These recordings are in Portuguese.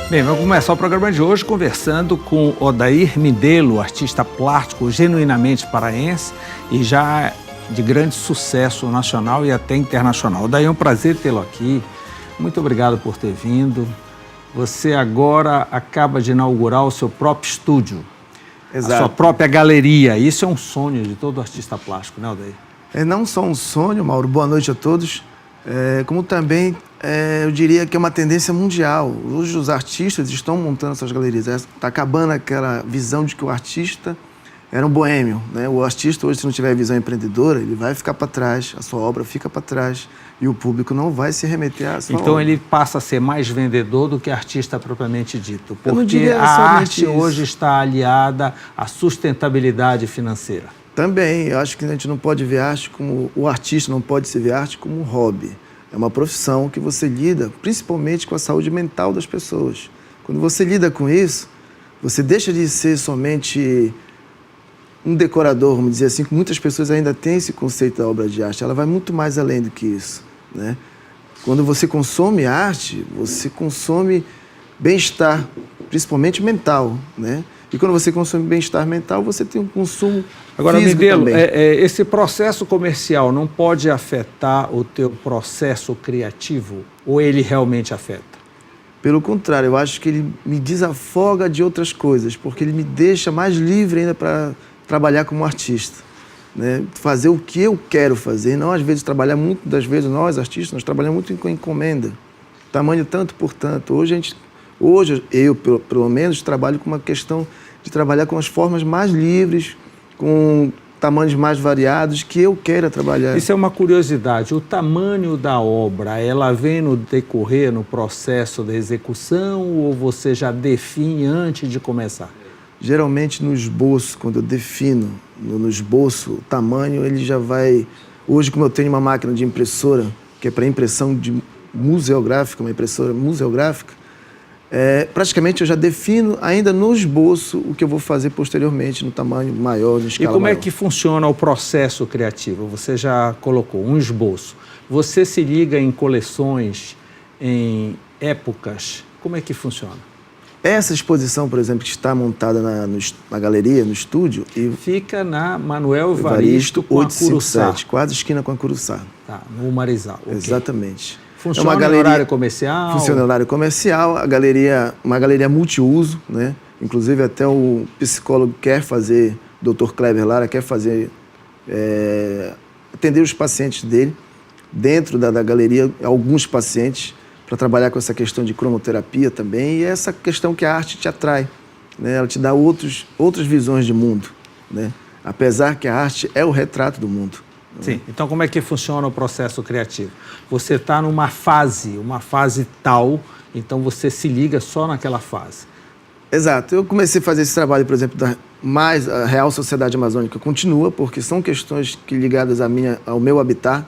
Bem, vamos começar o programa de hoje conversando com Odair Mindelo, artista plástico genuinamente paraense e já de grande sucesso nacional e até internacional. Odair, é um prazer tê-lo aqui. Muito obrigado por ter vindo. Você agora acaba de inaugurar o seu próprio estúdio, Exato. A sua própria galeria. Isso é um sonho de todo artista plástico, né, Odair? É não só um sonho, Mauro, boa noite a todos, como também eu diria que é uma tendência mundial. Hoje os artistas estão montando suas galerias. Está acabando aquela visão de que o artista era um boêmio, né? O artista hoje, se não tiver visão empreendedora, ele vai ficar para trás, a sua obra fica para trás e o público não vai se remeter à sua Então obra. ele passa a ser mais vendedor do que artista propriamente dito, Eu não porque diria a somente arte isso. hoje está aliada à sustentabilidade financeira. Também, eu acho que a gente não pode ver arte como... O artista não pode se ver arte como um hobby. É uma profissão que você lida principalmente com a saúde mental das pessoas. Quando você lida com isso, você deixa de ser somente um decorador, vamos dizer assim, que muitas pessoas ainda têm esse conceito da obra de arte. Ela vai muito mais além do que isso, né? Quando você consome arte, você consome bem-estar, principalmente mental, né? E quando você consome bem-estar mental, você tem um consumo Agora, físico Mindelo, também. esse processo comercial não pode afetar o teu processo criativo ou ele realmente afeta? Pelo contrário, eu acho que ele me desafoga de outras coisas, porque ele me deixa mais livre ainda para trabalhar como artista, né? Fazer o que eu quero fazer, não às vezes trabalhar muito, das vezes nós artistas, nós trabalhamos muito com encomenda, tamanho tanto por tanto. Hoje eu, pelo menos, trabalho com uma questão de trabalhar com as formas mais livres, com tamanhos mais variados que eu queira trabalhar. Isso é uma curiosidade. O tamanho da obra, ela vem no decorrer, no processo da execução, ou você já define antes de começar? Geralmente no esboço, quando eu defino no esboço o tamanho, ele já vai... Hoje, como eu tenho uma máquina de impressora, que é para impressão de museográfica, uma impressora museográfica, praticamente eu já defino ainda no esboço o que eu vou fazer posteriormente no tamanho maior, na escala E como maior. é que funciona o processo criativo? Você já colocou um esboço. Você se liga em coleções, em épocas. Como é que funciona? Essa exposição, por exemplo, que está montada na galeria, no estúdio... Fica na Manuel Evaristo com a Curuçá. 857, quase esquina com a Curuçá. Tá, no Marizal. Okay. Exatamente. Funciona uma galeria, em horário comercial? Funciona em horário comercial, uma galeria multiuso, né? Inclusive até o psicólogo quer fazer, Dr. Kleber Lara, quer fazer, atender os pacientes dele, dentro da galeria, alguns pacientes, para trabalhar com essa questão de cromoterapia também, e essa questão que a arte te atrai, né? Ela te dá outras visões de mundo, né? Apesar que a arte é o retrato do mundo. Sim. Então, como é que funciona o processo criativo? Você está numa fase tal, então você se liga só naquela fase. Exato. Eu comecei a fazer esse trabalho, por exemplo, a Real Sociedade Amazônica continua, porque são questões ligadas ao meu habitat.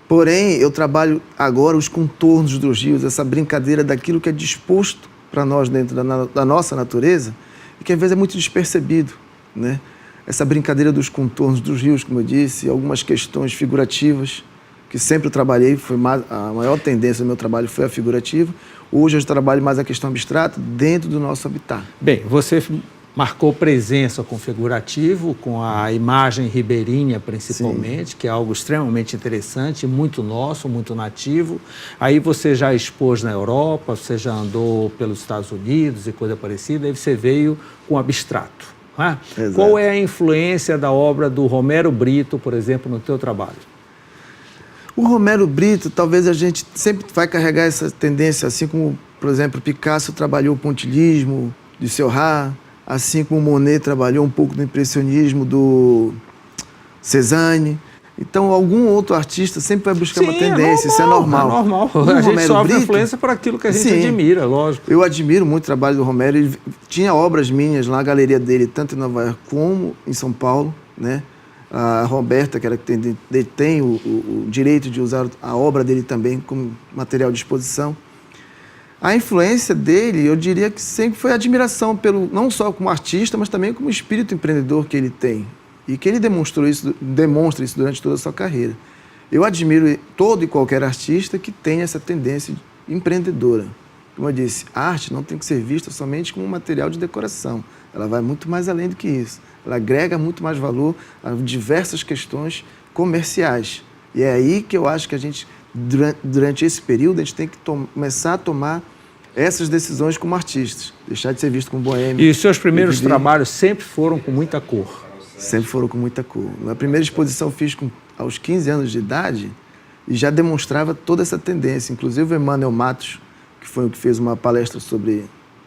Porém, eu trabalho agora os contornos dos rios, essa brincadeira daquilo que é disposto para nós dentro da nossa natureza e que às vezes é muito despercebido, né? Essa brincadeira dos contornos dos rios, como eu disse, algumas questões figurativas, que sempre eu trabalhei, a maior tendência do meu trabalho foi a figurativa. Hoje eu trabalho mais a questão abstrata dentro do nosso habitat. Bem, você marcou presença com o figurativo, com a imagem ribeirinha principalmente, sim, que é algo extremamente interessante, muito nosso, muito nativo. Aí você já expôs na Europa, você já andou pelos Estados Unidos e coisa parecida, aí você veio com abstrato. Qual é a influência da obra do Romero Brito, por exemplo, no teu trabalho? O Romero Brito, talvez a gente sempre vai carregar essa tendência, assim como, por exemplo, Picasso trabalhou o pontilhismo de Seurat, assim como Monet trabalhou um pouco do impressionismo do Cézanne. Então, algum outro artista sempre vai buscar uma tendência, isso é normal. É normal. A gente sofre influência por aquilo que a gente admira, lógico. Eu admiro muito o trabalho do Romero. Ele tinha obras minhas lá na galeria dele, tanto em Nova York como em São Paulo, né? A Roberta, que tem o direito de usar a obra dele também como material de exposição. A influência dele, eu diria que sempre foi admiração, não só como artista, mas também como espírito empreendedor que ele tem. E que ele demonstra isso durante toda a sua carreira. Eu admiro todo e qualquer artista que tenha essa tendência empreendedora. como eu disse, a arte não tem que ser vista somente como um material de decoração. Ela vai muito mais além do que isso. Ela agrega muito mais valor a diversas questões comerciais. E é aí que eu acho que a gente, durante esse período, a gente tem que começar a tomar essas decisões como artistas. Deixar de ser visto como boêmio. E os seus primeiros trabalhos sempre foram com muita cor? Sempre foram com muita cor. A primeira exposição eu fiz aos 15 anos de idade e já demonstrava toda essa tendência. Inclusive o Emmanuel Matos, que foi o que fez uma palestra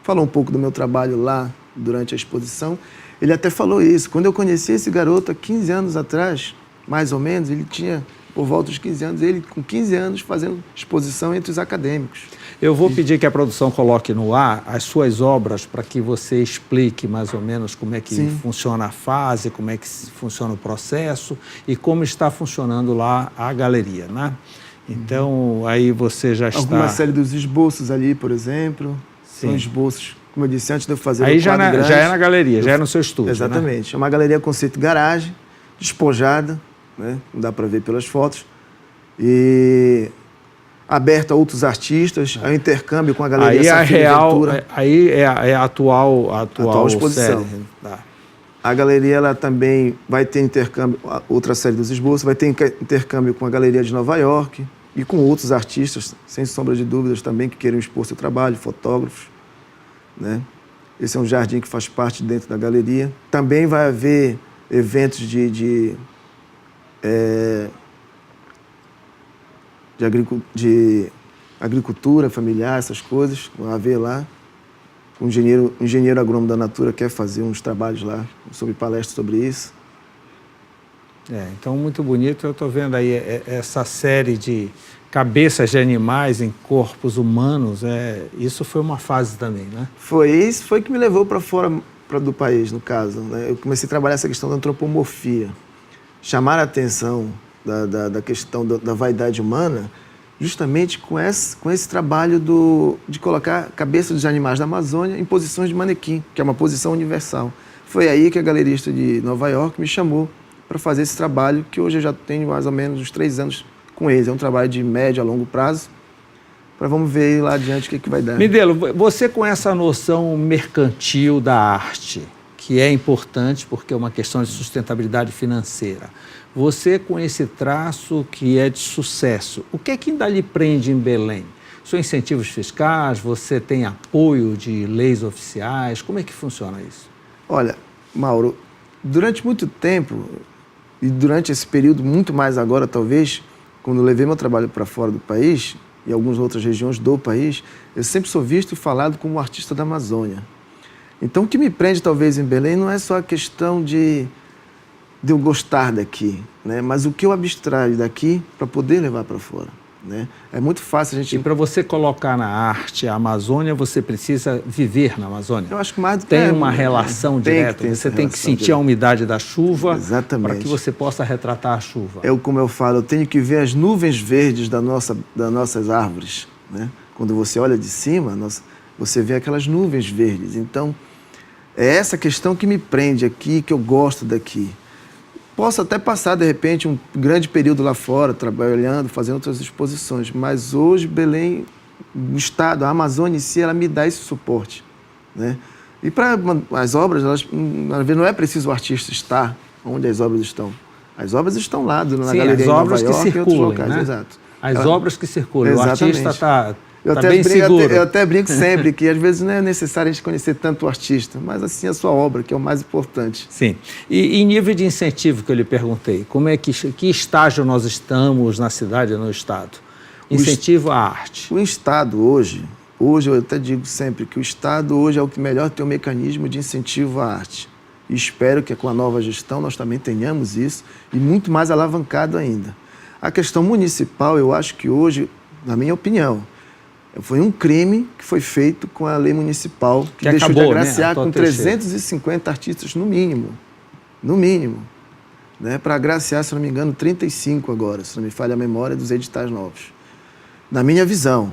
falou um pouco do meu trabalho lá durante a exposição, ele até falou isso. Quando eu conheci esse garoto há 15 anos atrás, mais ou menos, ele tinha por volta dos 15 anos, ele com 15 anos fazendo exposição entre os acadêmicos. Eu vou pedir que a produção coloque no ar as suas obras para que você explique mais ou menos como é que funciona a fase, como é que funciona o processo e como está funcionando lá a galeria, né? Então, aí você já está... Alguma série dos esboços ali, por exemplo. Sim. São esboços, como eu disse, antes de eu fazer aí já é na galeria, já é no seu estúdio, exatamente. Né? É uma galeria conceito garagem, despojada, né? Não dá para ver pelas fotos. E aberta a outros artistas, ao intercâmbio com a galeria Safira Ventura. Aí é a atual exposição. Série. Tá. A galeria ela também vai ter intercâmbio, outra série dos esboços, vai ter intercâmbio com a galeria de Nova York e com outros artistas, sem sombra de dúvidas também, que queiram expor seu trabalho, fotógrafos, né? Esse é um jardim que faz parte dentro da galeria. Também vai haver eventos de agricultura familiar, essas coisas, vão haver lá. Um engenheiro agrônomo da Natura quer fazer uns trabalhos lá, sobre palestras sobre isso. Então, muito bonito. Eu estou vendo aí essa série de cabeças de animais em corpos humanos. Isso foi uma fase também, né? Isso foi que me levou para fora do país, no caso, né? Eu comecei a trabalhar essa questão da antropomorfia. Chamar a atenção da questão da vaidade humana, justamente com esse trabalho de colocar cabeças dos animais da Amazônia em posições de manequim, que é uma posição universal. Foi aí que a galerista de Nova York me chamou para fazer esse trabalho, que hoje eu já tenho mais ou menos uns 3 anos com eles. É um trabalho de médio a longo prazo, para vamos ver lá adiante o que vai dar. Medelo, você com essa noção mercantil da arte, que é importante porque é uma questão de sustentabilidade financeira, você com esse traço que é de sucesso, o que é que ainda lhe prende em Belém? São incentivos fiscais? Você tem apoio de leis oficiais? Como é que funciona isso? Olha, Mauro, durante muito tempo, e durante esse período, muito mais agora talvez, quando eu levei meu trabalho para fora do país, e algumas outras regiões do país, eu sempre sou visto e falado como artista da Amazônia. Então, o que me prende talvez em Belém não é só a questão de eu gostar daqui, né? Mas o que eu abstraio daqui para poder levar para fora, né? É muito fácil a gente... E para você colocar na arte a Amazônia, você precisa viver na Amazônia. Eu acho que mais do que... Tem uma relação direta, você tem que sentir a umidade da chuva. Exatamente. Para que você possa retratar a chuva. Como eu falo, eu tenho que ver as nuvens verdes das nossas árvores, né? Quando você olha de cima, você vê aquelas nuvens verdes. Então, é essa questão que me prende aqui, que eu gosto daqui. Posso até passar, de repente, um grande período lá fora, trabalhando, fazendo outras exposições, mas hoje Belém, o Estado, a Amazônia em si, ela me dá esse suporte, né? E para as obras, não é preciso o artista estar onde as obras estão. As obras estão lá, na galeria em Nova York e em outros locais. Né? Exato. As obras que circulam. Exatamente. O artista está bem seguro. Eu até brinco sempre que às vezes não é necessário a gente conhecer tanto o artista, mas assim a sua obra, que é o mais importante. Sim. E em nível de incentivo que eu lhe perguntei, que estágio nós estamos na cidade e no Estado? Incentivo à arte. O Estado hoje eu até digo sempre que o Estado hoje é o que melhor tem um mecanismo de incentivo à arte. E espero que com a nova gestão nós também tenhamos isso e muito mais alavancado ainda. A questão municipal, eu acho que hoje, na minha opinião, foi um crime que foi feito com a lei municipal, que deixou de agraciar, né, com 350 artistas no mínimo. No mínimo. Né, para agraciar, se não me engano, 35 agora, se não me falha a memória, dos editais novos. Na minha visão,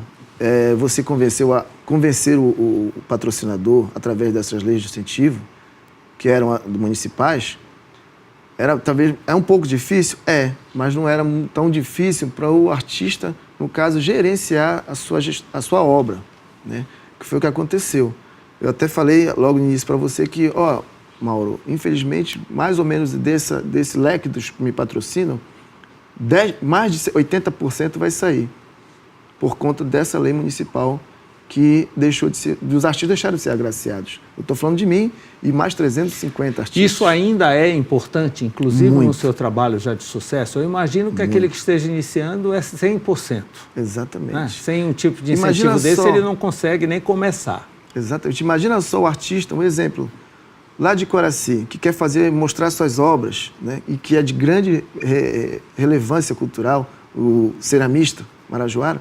você convencer o patrocinador, através dessas leis de incentivo, que eram municipais, talvez é um pouco difícil? Mas não era tão difícil para o artista, no caso, gerenciar a sua obra, né? Que foi o que aconteceu. Eu até falei logo no início para você que, Mauro, infelizmente, mais ou menos desse leque dos que me patrocinam, mais de 80% vai sair por conta dessa lei municipal que deixou de ser, os artistas deixaram de ser agraciados. Eu estou falando de mim e mais 350 artistas. Isso ainda é importante, inclusive Muito. no seu trabalho já de sucesso. Eu imagino que aquele que esteja iniciando é 100%. Exatamente. Né? Sem um tipo de incentivo Imagina desse, só. ele não consegue nem começar. Exatamente. Imagina só o artista, um exemplo, lá de Coraci, que quer mostrar suas obras, né, e que é de grande relevância cultural, o ceramista Marajoara,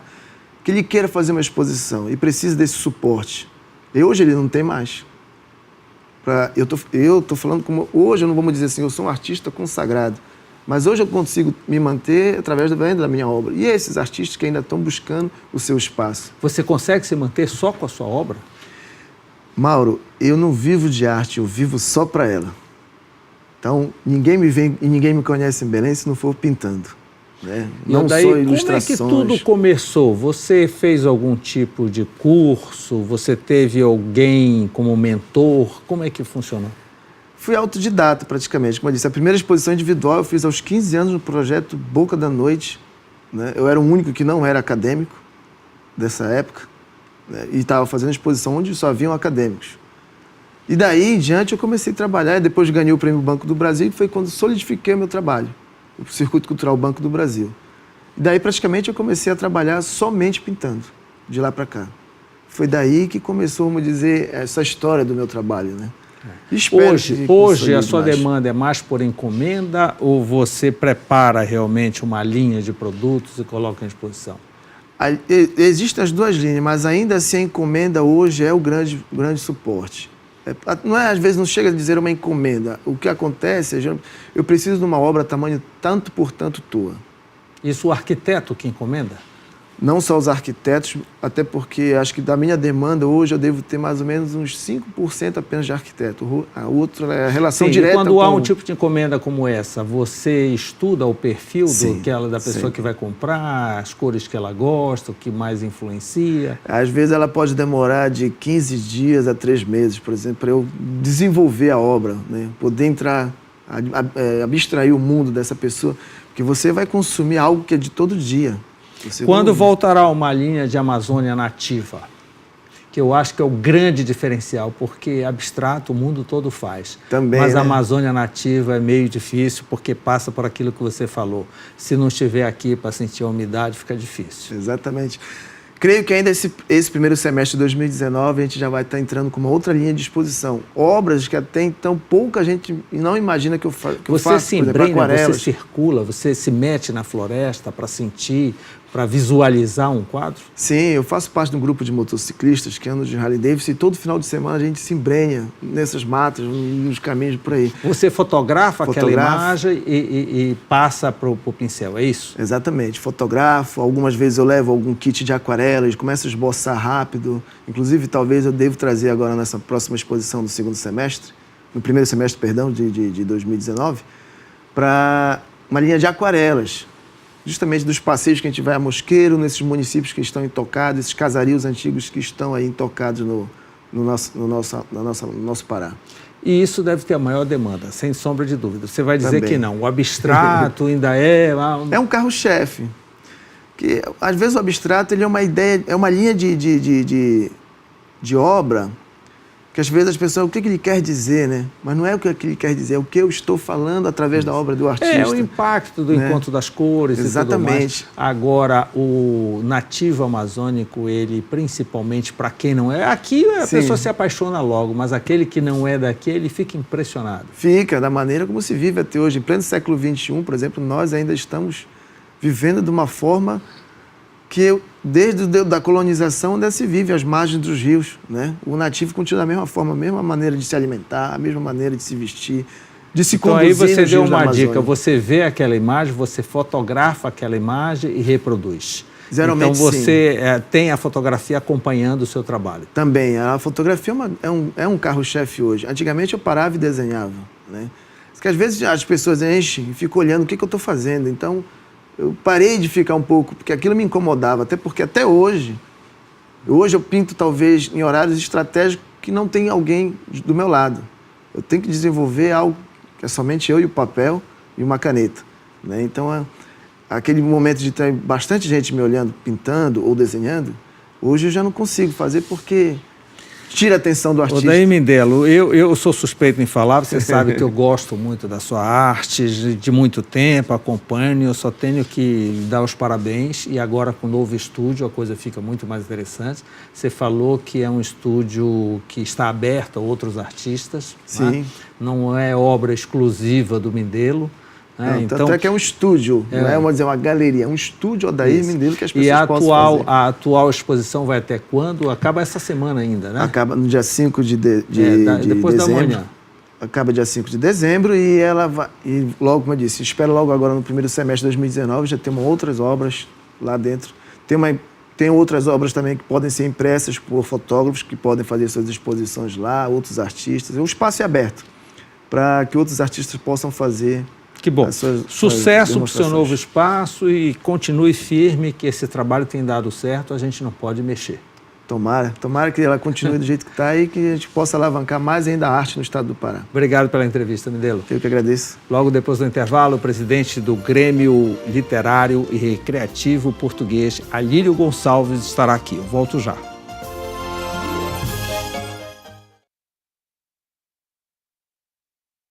que ele queira fazer uma exposição e precisa desse suporte. E hoje ele não tem mais. Eu estou falando como... Hoje eu não vou dizer assim, eu sou um artista consagrado, mas hoje eu consigo me manter através da venda da minha obra. E esses artistas que ainda estão buscando o seu espaço. Você consegue se manter só com a sua obra? Mauro, eu não vivo de arte, eu vivo só para ela. Então, ninguém me vem e ninguém me conhece em Belém se não for pintando. Né? Não daí, só ilustrações. Como é que tudo começou? Você fez algum tipo de curso? Você teve alguém como mentor? Como é que funcionou? Fui autodidata, praticamente. Como eu disse, a primeira exposição individual eu fiz aos 15 anos no projeto Boca da Noite. Né? Eu era o único que não era acadêmico dessa época, né? E estava fazendo exposição onde só haviam acadêmicos. E daí em diante eu comecei a trabalhar, e depois ganhei o Prêmio Banco do Brasil, que foi quando solidifiquei o meu trabalho, o Circuito Cultural Banco do Brasil. E daí praticamente eu comecei a trabalhar somente pintando, de lá para cá. Foi daí que começou, vamos dizer, essa história do meu trabalho, né? Hoje a sua demanda é mais por encomenda ou você prepara realmente uma linha de produtos e coloca em exposição? Existem as duas linhas, mas ainda assim a encomenda hoje é o grande suporte. Às vezes não chega a dizer uma encomenda. O que acontece é eu preciso de uma obra tamanho tanto por tanto tua. Isso o arquiteto que encomenda? Não só os arquitetos, até porque acho que da minha demanda hoje eu devo ter mais ou menos uns 5% apenas de arquiteto. A outra é a relação direta. Quando há um tipo de encomenda como essa, você estuda o perfil da pessoa que vai comprar, as cores que ela gosta, o que mais influencia? Às vezes ela pode demorar de 15 dias a 3 meses, por exemplo, para eu desenvolver a obra, né? Poder entrar, abstrair o mundo dessa pessoa, porque você vai consumir algo que é de todo dia. Quando voltará uma linha de Amazônia nativa? Que eu acho que é o grande diferencial, porque abstrato o mundo todo faz. Também, mas né? a Amazônia nativa é meio difícil, porque passa por aquilo que você falou. Se não estiver aqui para sentir a umidade, fica difícil. Exatamente. Creio que ainda esse primeiro semestre de 2019 a gente já vai estar entrando com uma outra linha de exposição. Obras que até então pouca gente não imagina que eu faço. Você se embrenha, você circula, você se mete na floresta para sentir, para visualizar um quadro? Sim, eu faço parte de um grupo de motociclistas que andam de Harley Davidson e todo final de semana a gente se embrenha nessas matas, nos caminhos por aí. Você fotografa aquela imagem e passa para o pincel, é isso? Exatamente, fotografo, algumas vezes eu levo algum kit de aquarelas, começo a esboçar rápido. Inclusive, talvez eu devo trazer agora nessa próxima exposição do segundo semestre, no primeiro semestre, perdão, de 2019, para uma linha de aquarelas. Justamente dos passeios que a gente vai a Mosqueiro, nesses municípios que estão intocados, esses casarios antigos que estão aí intocados no nosso Pará. E isso deve ter a maior demanda, sem sombra de dúvida. Você vai dizer Também. que não, o abstrato ainda é... É um carro-chefe. Que, às vezes o abstrato ele é uma ideia, é uma linha de obra que às vezes as pessoas, o que ele quer dizer, né? Mas não é o que ele quer dizer, é o que eu estou falando através da obra do artista. É o impacto do encontro das cores. Exatamente. E tudo mais. Agora, o nativo amazônico, ele principalmente para quem não é... Aqui a pessoa se apaixona logo, mas aquele que não é daqui, ele fica impressionado. Fica, da maneira como se vive até hoje. Em pleno século XXI, por exemplo, nós ainda estamos vivendo de uma forma que desde da colonização ainda se vive às margens dos rios, né? O nativo continua da mesma forma, a mesma maneira de se alimentar, a mesma maneira de se vestir, de se conduzir. Então aí você deu uma dica, dica, você vê aquela imagem, você fotografa aquela imagem e reproduz. Geralmente, então você tem a fotografia acompanhando o seu trabalho. Também, a fotografia é um carro-chefe hoje. Antigamente eu parava e desenhava, né? Porque às vezes as pessoas enchem e ficam olhando o que eu estou fazendo, então... Eu parei de ficar um pouco, porque aquilo me incomodava, até porque até hoje Hoje eu pinto talvez em horários estratégicos que não tem alguém do meu lado. Eu tenho que desenvolver algo que é somente eu e o papel e uma caneta, né? Então, aquele momento de ter bastante gente me olhando, pintando ou desenhando, hoje eu já não consigo fazer porque tira a atenção do artista. Odair Mindelo, eu sou suspeito em falar, você sabe que eu gosto muito da sua arte, de muito tempo, acompanho, eu só tenho que dar os parabéns e agora com o novo estúdio a coisa fica muito mais interessante. Você falou que é um estúdio que está aberto a outros artistas, Sim. Né? Não é obra exclusiva do Mindelo. Não, então, tanto é que é um estúdio, não é uma galeria, é um estúdio Odair Mindelo que as pessoas possam fazer. A atual exposição vai até quando? Acaba essa semana ainda, né? Acaba no dia 5 de depois dezembro. Da manhã. Acaba dia 5 de dezembro e ela vai, e logo, como eu disse, espero logo agora no primeiro semestre de 2019, já temos outras obras lá dentro. Tem outras obras também que podem ser impressas por fotógrafos que podem fazer suas exposições lá, outros artistas. O espaço é aberto para que outros artistas possam fazer. Que bom. Sucesso para o seu novo espaço e continue firme, que esse trabalho tem dado certo, a gente não pode mexer. Tomara que ela continue do jeito que está e que a gente possa alavancar mais ainda a arte no estado do Pará. Obrigado pela entrevista, Mindelo. Eu que agradeço. Logo depois do intervalo, o presidente do Grêmio Literário e Recreativo Português, Alírio Gonçalves, estará aqui. Eu volto já.